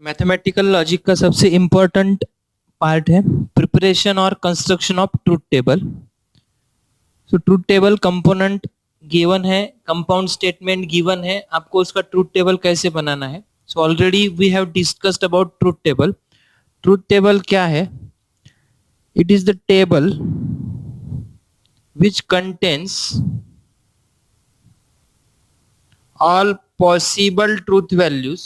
Mathematical logic का सबसे important part है प्रिपरेशन और construction of truth table. So truth table component given है, कंपाउंड स्टेटमेंट गिवन है, आपको उसका ट्रूथ टेबल कैसे बनाना है। So already we have discussed about truth table. Truth table क्या है? It is the table which contains all possible truth values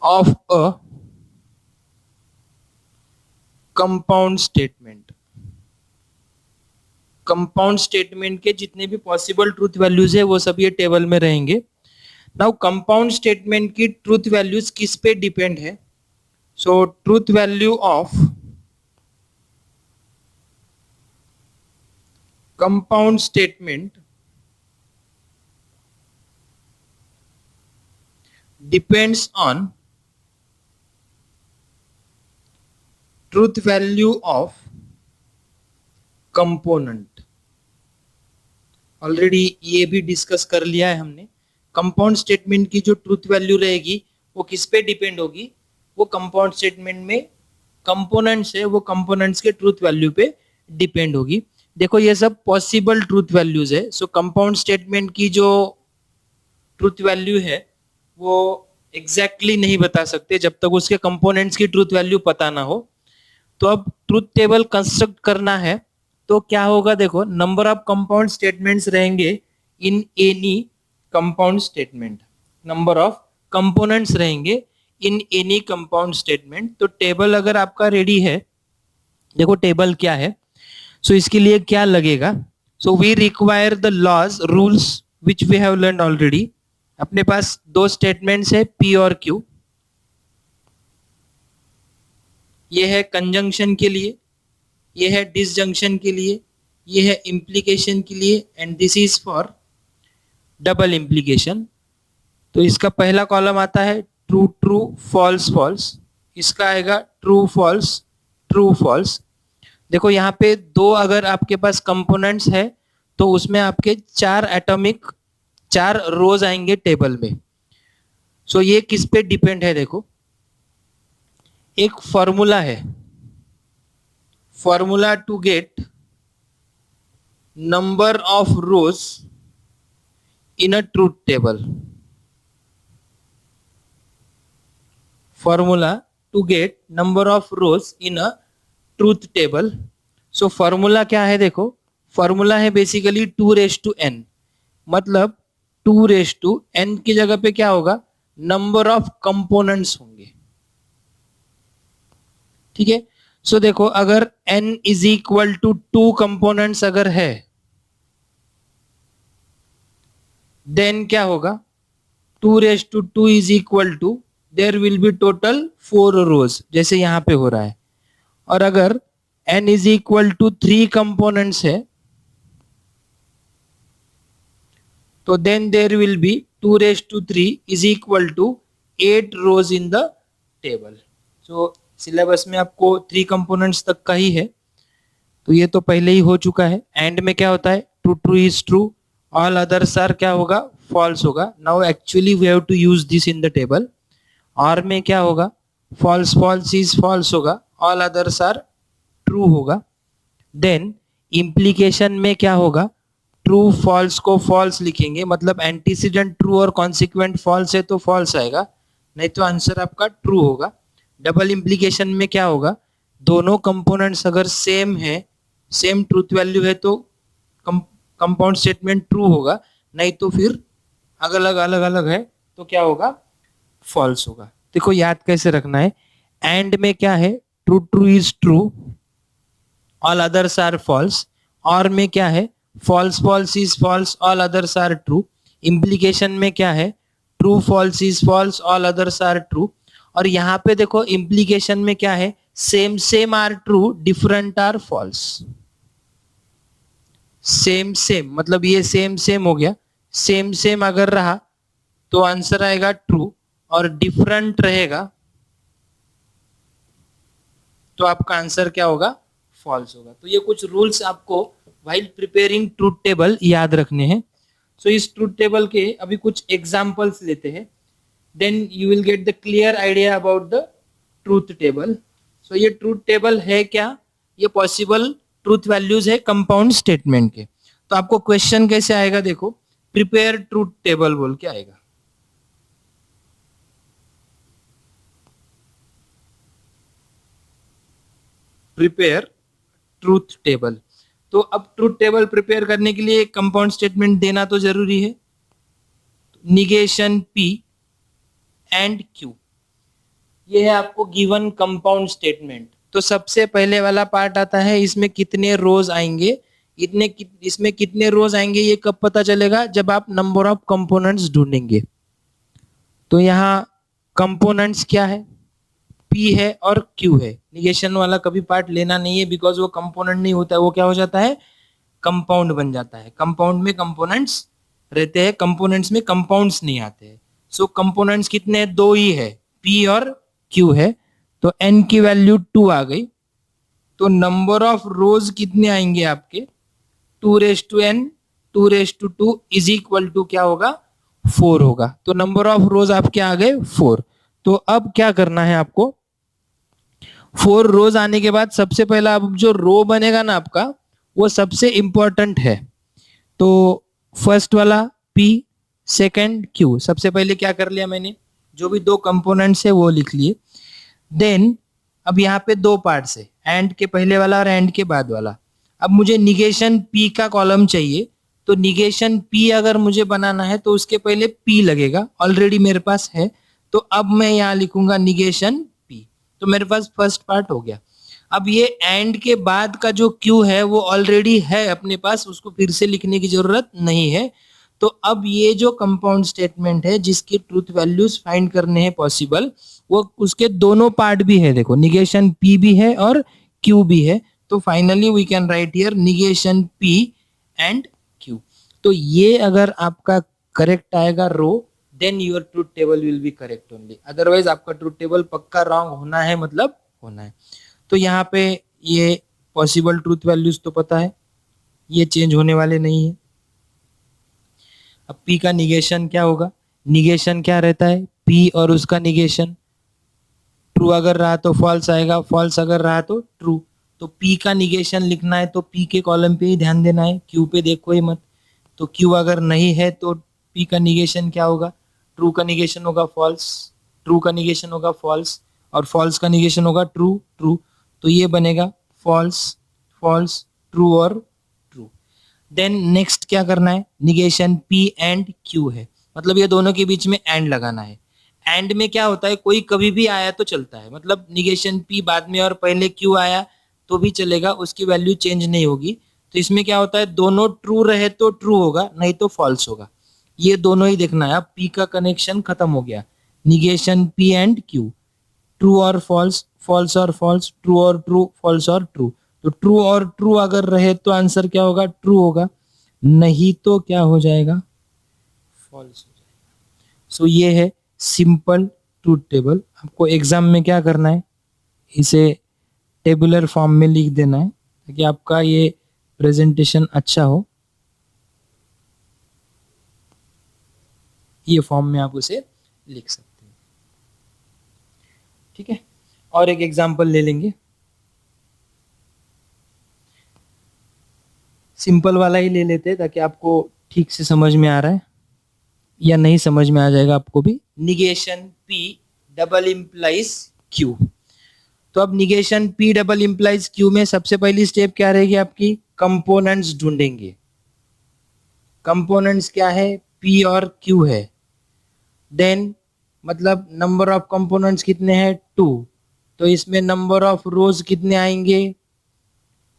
of a compound statement. Compound statement के जितने भी पॉसिबल ट्रूथ वैल्यूज है वो सब ये टेबल में रहेंगे। नाउ कंपाउंड स्टेटमेंट की ट्रूथ वैल्यूज किस पे डिपेंड है? So truth value of compound statement depends on truth value of component. Already ये भी डिस्कस कर लिया है हमने। कंपाउंड स्टेटमेंट की जो ट्रूथ वैल्यू रहेगी वो किस पे डिपेंड होगी? वो कंपाउंड स्टेटमेंट में कंपोनेंट्स है, वो कंपोनेंट्स के ट्रूथ वैल्यू पे डिपेंड होगी। देखो ये सब पॉसिबल ट्रूथ वैल्यूज है। सो कंपाउंड स्टेटमेंट की जो ट्रूथ वैल्यू है वो एग्जैक्टली नहीं बता सकते जब तक उसके कंपोनेंट्स की ट्रूथ वैल्यू पता ना हो। तो अब ट्रूथ टेबल कंस्ट्रक्ट करना है तो क्या होगा? देखो नंबर ऑफ कंपाउंड स्टेटमेंट्स रहेंगे in any compound statement, number of components रहेंगे इन एनी कंपाउंड स्टेटमेंट। तो टेबल अगर आपका रेडी है, देखो टेबल क्या है। सो इसके लिए क्या लगेगा? So we require the laws rules which we have learn already. अपने पास दो स्टेटमेंट्स है पी और क्यू। ये है कंजंक्शन के लिए, ये है डिसजंक्शन के लिए, ये है इम्प्लीकेशन के लिए, and this is for double implication. तो इसका पहला कॉलम आता है ट्रू ट्रू फॉल्स फॉल्स, इसका आएगा ट्रू फॉल्स ट्रू फॉल्स। देखो यहाँ पे दो अगर आपके पास कंपोनेंट्स है तो उसमें आपके चार रोज आएंगे टेबल में। सो ये किस पे डिपेंड है? देखो एक फॉर्मूला है, formula to get number of rows in a truth table. Formula to get number of rows in a truth table. So formula क्या है? देखो फॉर्मूला है बेसिकली 2:n, मतलब 2:n की जगह पे क्या होगा? नंबर ऑफ कंपोनेंट्स होंगे। ठीक है। सो देखो अगर n is equal to 2 components अगर है देन क्या होगा? 2:2 is equal to there will be total 4 rows, जैसे यहां पे हो रहा है। और अगर n is equal to 3 components है तो then there will be 2:3 is equal to 8 rows in the table. So syllabus में आपको 3 कंपोनेंट्स तक का ही है, तो ये तो पहले ही हो चुका है। एंड में क्या होता है? True true is true, all others are क्या होगा? फॉल्स होगा। Now actually we have to use this in the table. और में क्या होगा? फॉल्स फॉल्स इज फॉल्स होगा, ऑल अदर्स आर ट्रू होगा। देन इम्प्लीकेशन में क्या होगा? ट्रू फॉल्स को फॉल्स लिखेंगे, मतलब एंटीसीडेंट ट्रू और कॉन्सिक्वेंट फॉल्स है तो फॉल्स आएगा, नहीं तो आंसर आपका ट्रू होगा। डबल इम्प्लीकेशन में क्या होगा? दोनों कंपोनेंट्स अगर सेम है, सेम ट्रूथ वैल्यू है तो कंपाउंड स्टेटमेंट ट्रू होगा, नहीं तो फिर अलग अलग है तो क्या होगा? फॉल्स होगा। देखो याद कैसे रखना है। एंड में क्या है? True true is true, all others are false. और में क्या है? False false is false, all others are true. Implication में क्या है? True false is false, all others are true. और यहाँ पे देखो इम्प्लीकेशन में क्या है? Same same are true, different are false. Same same मतलब ये सेम सेम हो गया, सेम सेम अगर रहा तो आंसर आएगा ट्रू, और डिफरेंट रहेगा तो आपका आंसर क्या होगा? फॉल्स होगा। तो ये कुछ रूल्स आपको व्हाइल प्रिपेयरिंग ट्रूथ टेबल याद रखने हैं। सो इस ट्रूथ टेबल के अभी कुछ एग्जांपल्स लेते हैं, then you will get the clear idea about the truth table. So ये ट्रूथ टेबल है क्या? ये पॉसिबल ट्रूथ वैल्यूज है कंपाउंड स्टेटमेंट के। तो आपको क्वेश्चन कैसे आएगा, देखो, प्रिपेयर ट्रूथ टेबल बोल के आएगा। Prepare truth table. तो अब ट्रूथ टेबल प्रिपेयर करने के लिए कंपाउंड स्टेटमेंट देना तो जरूरी है, निगेशन पी एंड क्यू, ये है आपको गिवन कंपाउंड स्टेटमेंट। तो सबसे पहले वाला पार्ट आता है, इसमें कितने रोज आएंगे, इसमें कितने रोज आएंगे ये कब पता चलेगा, जब आप नंबर ऑफ कंपोनेंट्स ढूंढेंगे। तो यहाँ कंपोनेंट्स क्या है, P है और Q है। निगेशन वाला कभी पार्ट लेना नहीं है, बिकॉज वो कंपोनेंट नहीं होता है, वो क्या हो जाता है, कंपाउंड बन जाता है। कंपाउंड में कंपोनेंट्स रहते हैं, कंपोनेंट्स में कंपाउंड्स नहीं आते हैं। सो कंपोनेंट्स कितने हैं, दो ही है, P और Q है। तो N की वैल्यू 2 आ गई, तो नंबर ऑफ रोज कितने आएंगे आपके, 2n 2 इज इक्वल टू क्या होगा, 4 होगा। तो नंबर ऑफ रोज आपके आ गए 4। तो अब क्या करना है आपको, 4 रोज आने के बाद सबसे पहला अब जो रो बनेगा ना आपका, वो सबसे इंपॉर्टेंट है। तो फर्स्ट वाला P, सेकंड Q। सबसे पहले क्या कर लिया मैंने, जो भी दो कंपोनेंट्स है वो लिख लिए। देन अब यहाँ पे दो पार्ट्स है, एंड के पहले वाला और एंड के बाद वाला। अब मुझे निगेशन P का कॉलम चाहिए, तो निगेशन P अगर मुझे बनाना है तो उसके पहले P लगेगा, ऑलरेडी मेरे पास है। तो अब मैं यहाँ लिखूंगा निगेशन P, तो मेरे पास फर्स्ट पार्ट हो गया। अब ये एंड के बाद का जो Q है वो ऑलरेडी है अपने पास, उसको फिर से लिखने की जरूरत नहीं है। तो अब ये जो कंपाउंड स्टेटमेंट है जिसकी ट्रूथ वैल्यूज फाइंड करने हैं पॉसिबल, वो उसके दोनों पार्ट भी है, देखो निगेशन P भी है और Q भी है। तो finally we can write here negation P and Q। तो ये अगर आपका करेक्ट आएगा row, then your truth table will be correct only, otherwise आपका ट्रूथ टेबल पक्का रॉन्ग होना है, मतलब होना है। तो यहाँ पे ये पॉसिबल ट्रूथ वैल्यूज तो पता है, ये चेंज होने वाले नहीं है। अब P का निगेशन क्या होगा, निगेशन क्या रहता है, P और उसका निगेशन, ट्रू अगर रहा तो फॉल्स आएगा, फॉल्स अगर रहा तो ट्रू। तो P का निगेशन लिखना है तो P के कॉलम पे ही ध्यान देना है, Q पे देखो ही मत। तो Q अगर नहीं है तो P का निगेशन क्या होगा, ट्रू का निगेशन होगा फॉल्स, ट्रू का निगेशन होगा फॉल्स, और फॉल्स का निगेशन होगा ट्रू ट्रू। तो ये बनेगा फॉल्स फॉल्स ट्रू और ट्रू। देन नेक्स्ट क्या करना है, निगेशन P एंड Q है, मतलब ये दोनों के बीच में एंड लगाना है। एंड में क्या होता है, कोई कभी भी आया तो चलता है, मतलब निगेशन P बाद में और पहले Q आया तो भी चलेगा, उसकी वैल्यू चेंज नहीं होगी। तो इसमें क्या होता है, दोनों ट्रू रहे तो ट्रू होगा, नहीं तो फॉल्स होगा। ये दोनों ही देखना है। अब P का कनेक्शन खत्म हो गया, negation P and Q, true और फॉल्स, फॉल्स और फॉल्स, ट्रू और ट्रू, फॉल्स और ट्रू। तो ट्रू और ट्रू अगर रहे तो आंसर क्या होगा, ट्रू होगा, नहीं तो क्या हो जाएगा, फॉल्स हो जाएगा। सो ये है सिंपल ट्रूथ टेबल। आपको एग्जाम में क्या करना है, इसे टेबुलर फॉर्म में लिख देना है ताकि आपका ये प्रेजेंटेशन अच्छा हो। ये फॉर्म में आप उसे लिख सकते हैं, ठीक है। और एक एग्जांपल ले लेंगे, सिंपल वाला ही ले लेते हैं ताकि आपको ठीक से समझ में आ रहा है या नहीं समझ में आ जाएगा आपको भी। Negation P double implies Q। तो अब negation P double implies Q में सबसे पहली स्टेप क्या रहेगी आपकी, कंपोनेंट्स ढूंढेंगे। कंपोनेंट्स क्या है, P और Q है। देन मतलब नंबर ऑफ कंपोनेंट्स कितने हैं, 2। तो इसमें नंबर ऑफ रोज कितने आएंगे,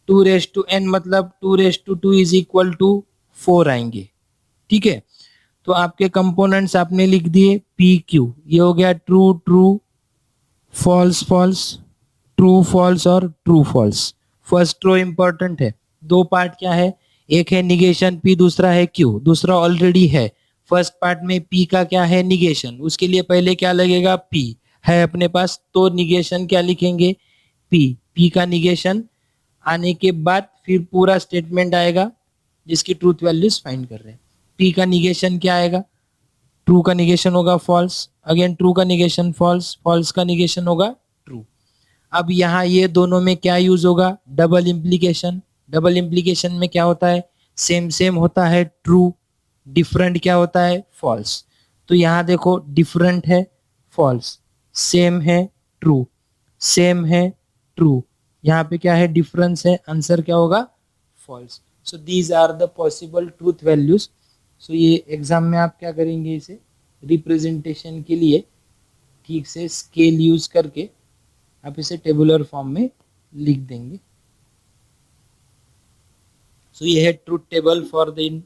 2n, मतलब 2 इज इक्वल टू 4 आएंगे, ठीक है। तो आपके कंपोनेंट्स आपने लिख दिए P Q, ये हो गया true true, false false, true false और true false. First row important है, दो पार्ट क्या है, एक है निगेशन P, दूसरा है Q। दूसरा ऑलरेडी है, फर्स्ट पार्ट में P का क्या है, निगेशन, उसके लिए पहले क्या लगेगा, P है अपने पास, तो निगेशन क्या लिखेंगे, P का निगेशन आने के बाद फिर पूरा स्टेटमेंट आएगा जिसकी ट्रूथ वैल्यूज फाइंड कर रहे हैं। P का निगेशन क्या आएगा, ट्रू का निगेशन होगा फॉल्स, अगेन ट्रू का निगेशन फॉल्स, फॉल्स का निगेशन होगा ट्रू। अब यहाँ ये दोनों में क्या यूज होगा, डबल इम्प्लीकेशन। डबल इम्प्लीकेशन में क्या होता है, सेम सेम होता है ट्रू, डिफरेंट क्या होता है फॉल्स। तो यहाँ देखो डिफरेंट है फॉल्स, सेम है ट्रू, सेम है ट्रू, यहाँ पे क्या है डिफरेंस है, आंसर क्या होगा false. So these are the possible truth values. सो ये एग्जाम में आप क्या करेंगे, इसे रिप्रेजेंटेशन के लिए ठीक से स्केल यूज करके आप इसे टेबुलर फॉर्म में लिख देंगे। सो ये है truth table for the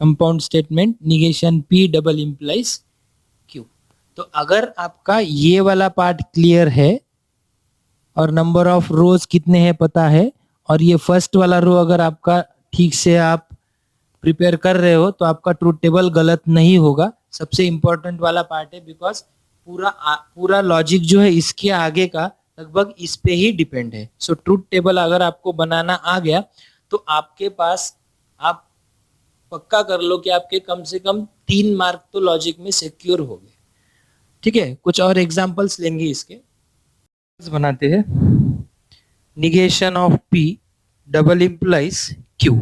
compound statement negation P double implies Q। तो अगर आपका ये वाला पार्ट क्लियर है और नंबर ऑफ रोज कितने हैं पता है, और ये फर्स्ट वाला रो अगर आपका ठीक से आप प्रिपेयर कर रहे हो तो आपका ट्रूथ टेबल गलत नहीं होगा। सबसे इंपॉर्टेंट वाला पार्ट है, बिकॉज पूरा लॉजिक जो है इसके आगे का लगभग इस पे ही डिपेंड है। सो ट्रूथ टेबल अगर आपको बनाना आ गया तो आपके पास, आप पक्का कर लो कि आपके कम से कम 3 मार्क तो लॉजिक में सिक्योर हो गए। ठीक है, कुछ और एग्जांपल्स लेंगे इसके, बनाते हैं। Negation of P double implies Q।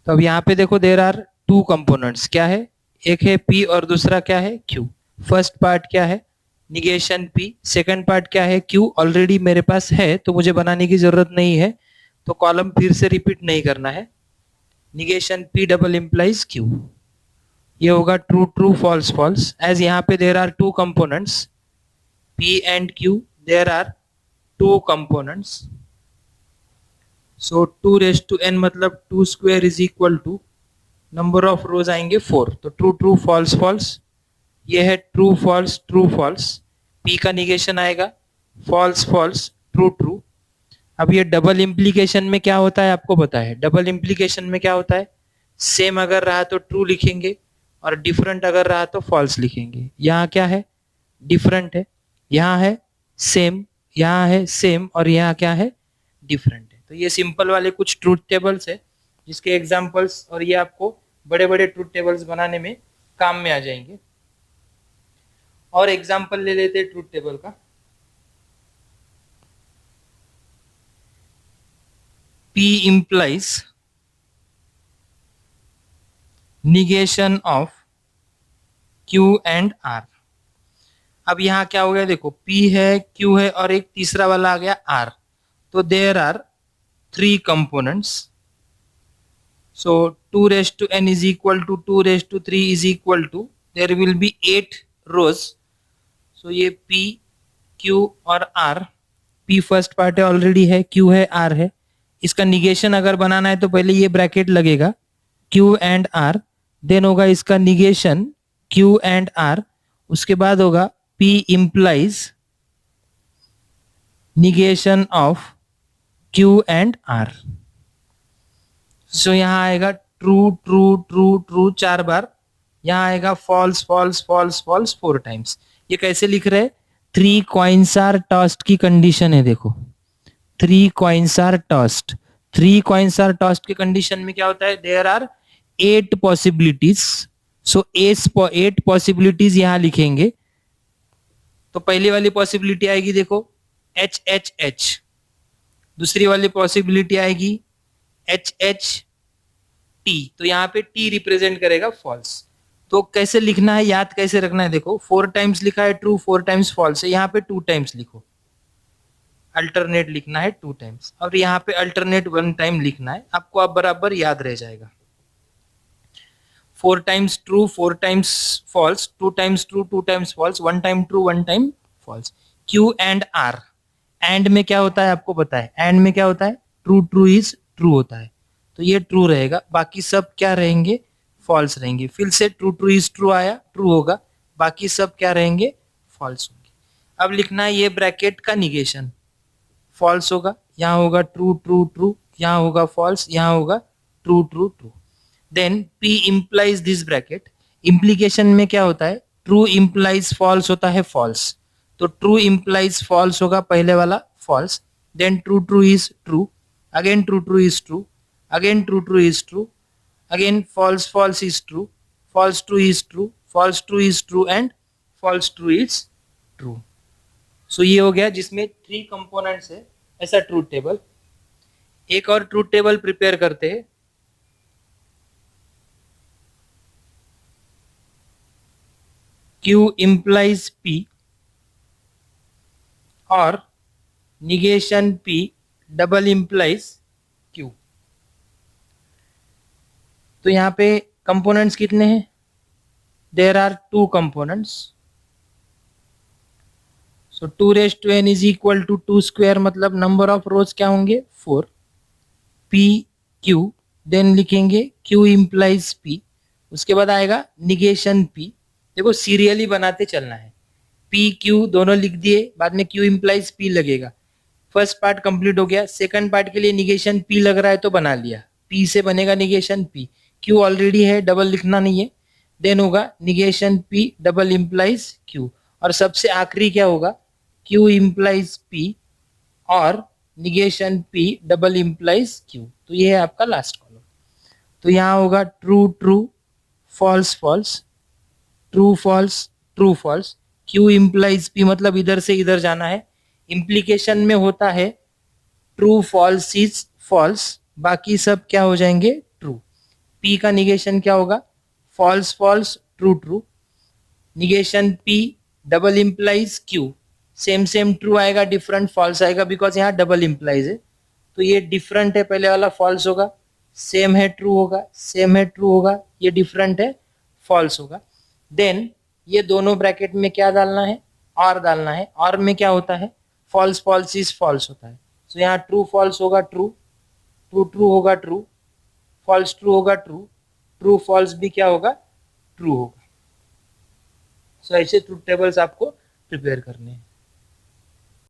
तो अब यहाँ पे देखो देयर आर 2 कंपोनेंट्स, क्या है, एक है P और दूसरा क्या है Q। फर्स्ट पार्ट क्या है निगेशन P, सेकंड पार्ट क्या है Q। ऑलरेडी मेरे पास है तो मुझे बनाने की जरूरत नहीं है, तो कॉलम फिर से रिपीट नहीं करना है। Negation P double implies Q, ये होगा true true false false. As यहाँ पे there are 2 components P and Q, there are 2 components. So 2 raise to n मतलब 2 square is equal to number of rows आएंगे 4, तो ट्रू ट्रू फॉल्स फॉल्स, ये है true false true false. P का negation आएगा false false true true. अब ये double implication में क्या होता है आपको पता है, डबल इम्प्लीकेशन में क्या होता है, सेम अगर रहा तो ट्रू लिखेंगे और डिफरेंट अगर रहा तो फॉल्स लिखेंगे। यहाँ क्या है डिफरेंट है, यहाँ है सेम, यहाँ है सेम, और यहाँ क्या है डिफरेंट है। तो ये सिंपल वाले कुछ ट्रूथ टेबल्स है जिसके एग्जांपल्स, और ये आपको बड़े बड़े ट्रूथ टेबल्स बनाने में काम में आ जाएंगे। और एग्जांपल ले लेते हैं ट्रूथ टेबल का। P implies negation of Q and R। अब यहाँ क्या हो गया देखो, P है Q है और एक तीसरा वाला आ गया R, तो there are 3 components. So 2 raised to n is equal to 2 raised to 3 is equal to, there will be 8 rows। सो ये P Q और R, P फर्स्ट पार्ट है ऑलरेडी है, Q है R है। इसका निगेशन अगर बनाना है तो पहले ये ब्रैकेट लगेगा Q एंड R, देन होगा इसका निगेशन Q एंड R, उसके बाद होगा P implies negation of Q and R। So यहाँ आएगा ट्रू ट्रू ट्रू ट्रू 4 बार, यहाँ आएगा false false false false 4 times. ये कैसे लिख रहे हैं, 3 कॉइन्स आर टॉस्ड की कंडीशन है, देखो 3 coins are tossed. 3 coins are tossed के कंडीशन में क्या होता है, there are 8 possibilities. So 8 possibilities यहां लिखेंगे। तो पहली वाली पॉसिबिलिटी आएगी देखो एच एच एच, दूसरी वाली पॉसिबिलिटी आएगी एच एच टी, तो यहाँ पे टी रिप्रेजेंट करेगा फॉल्स। तो कैसे लिखना है, याद कैसे रखना है, देखो 4 टाइम्स लिखा है ट्रू, 4 टाइम्स फॉल्स है, यहाँ पे 2 टाइम्स लिखो, अल्टरनेट लिखना है 2 टाइम्स, और यहाँ पे अल्टरनेट 1 टाइम लिखना है, आपको अब बराबर याद रह जाएगा। 4 times true 4 times false, 2 times true 2 times false, 1 time true 1 time false. Q and R, and में क्या होता है आपको पता है, एंड में क्या होता है ट्रू ट्रू इज ट्रू होता है, तो ये ट्रू रहेगा, बाकी सब क्या रहेंगे फॉल्स रहेंगे। फिर से ट्रू ट्रू इज ट्रू आया, ट्रू होगा, बाकी सब क्या रहेंगे फॉल्स होंगे। अब लिखना है ये ब्रैकेट का निगेशन, फॉल्स होगा, यहाँ होगा ट्रू ट्रू ट्रू, यहाँ होगा फॉल्स, यहाँ होगा true true true. Then P implies this bracket, implication में क्या होता है, ट्रू implies फॉल्स होता है फॉल्स, तो ट्रू implies फॉल्स होगा पहले वाला false, then true true is true, again true true is true, again true true is true, again false false is true, false true is true, false true is true and false true is true. So ये हो गया जिसमें 3 components है ऐसा truth table. एक और truth table prepare करते हैं। Q implies P और negation P double implies Q। तो यहाँ पे कंपोनेंट्स कितने हैं? There are 2 components. So 2 raise to n is equal to 2 square, मतलब नंबर ऑफ रोज क्या होंगे? 4। P Q, देन लिखेंगे Q implies P, उसके बाद आएगा निगेशन P। देखो सीरियली बनाते चलना है, P Q दोनों लिख दिए, बाद में Q implies P लगेगा। फर्स्ट पार्ट कंप्लीट हो गया, सेकंड पार्ट के लिए निगेशन P लग रहा है तो बना लिया, P से बनेगा निगेशन P, Q ऑलरेडी है, डबल लिखना नहीं है। देन होगा negation P double implies Q, और सबसे आखिरी क्या होगा? Q इम्प्लाइज P और negation P double implies Q। तो ये है आपका लास्ट कॉलम। तो यहाँ होगा true true, false false, true false, true false. Q implies P मतलब इधर से इधर जाना है। इम्प्लीकेशन में होता है ट्रू फॉल्स इज फॉल्स, बाकी सब क्या हो जाएंगे? ट्रू। P का निगेशन क्या होगा? False false, true true. Negation P double implies Q, same same true आएगा, डिफरेंट फॉल्स आएगा, बिकॉज यहाँ डबल इम्प्लाइज है। तो ये डिफरेंट है, पहले वाला फॉल्स होगा, सेम है ट्रू होगा, सेम है ट्रू होगा, ये डिफरेंट है फॉल्स होगा। देन ये दोनों ब्रैकेट में क्या डालना है? और डालना है। और में क्या होता है? फॉल्स फॉल्स इज फॉल्स होता है। सो यहाँ ट्रू फॉल्स होगा ट्रू, ट्रू ट्रू होगा ट्रू, फॉल्स ट्रू होगा ट्रू, ट्रू फॉल्स भी क्या होगा? ट्रू होगा। सो ऐसे ट्रूथ टेबल्स आपको प्रिपेयर करने हैं।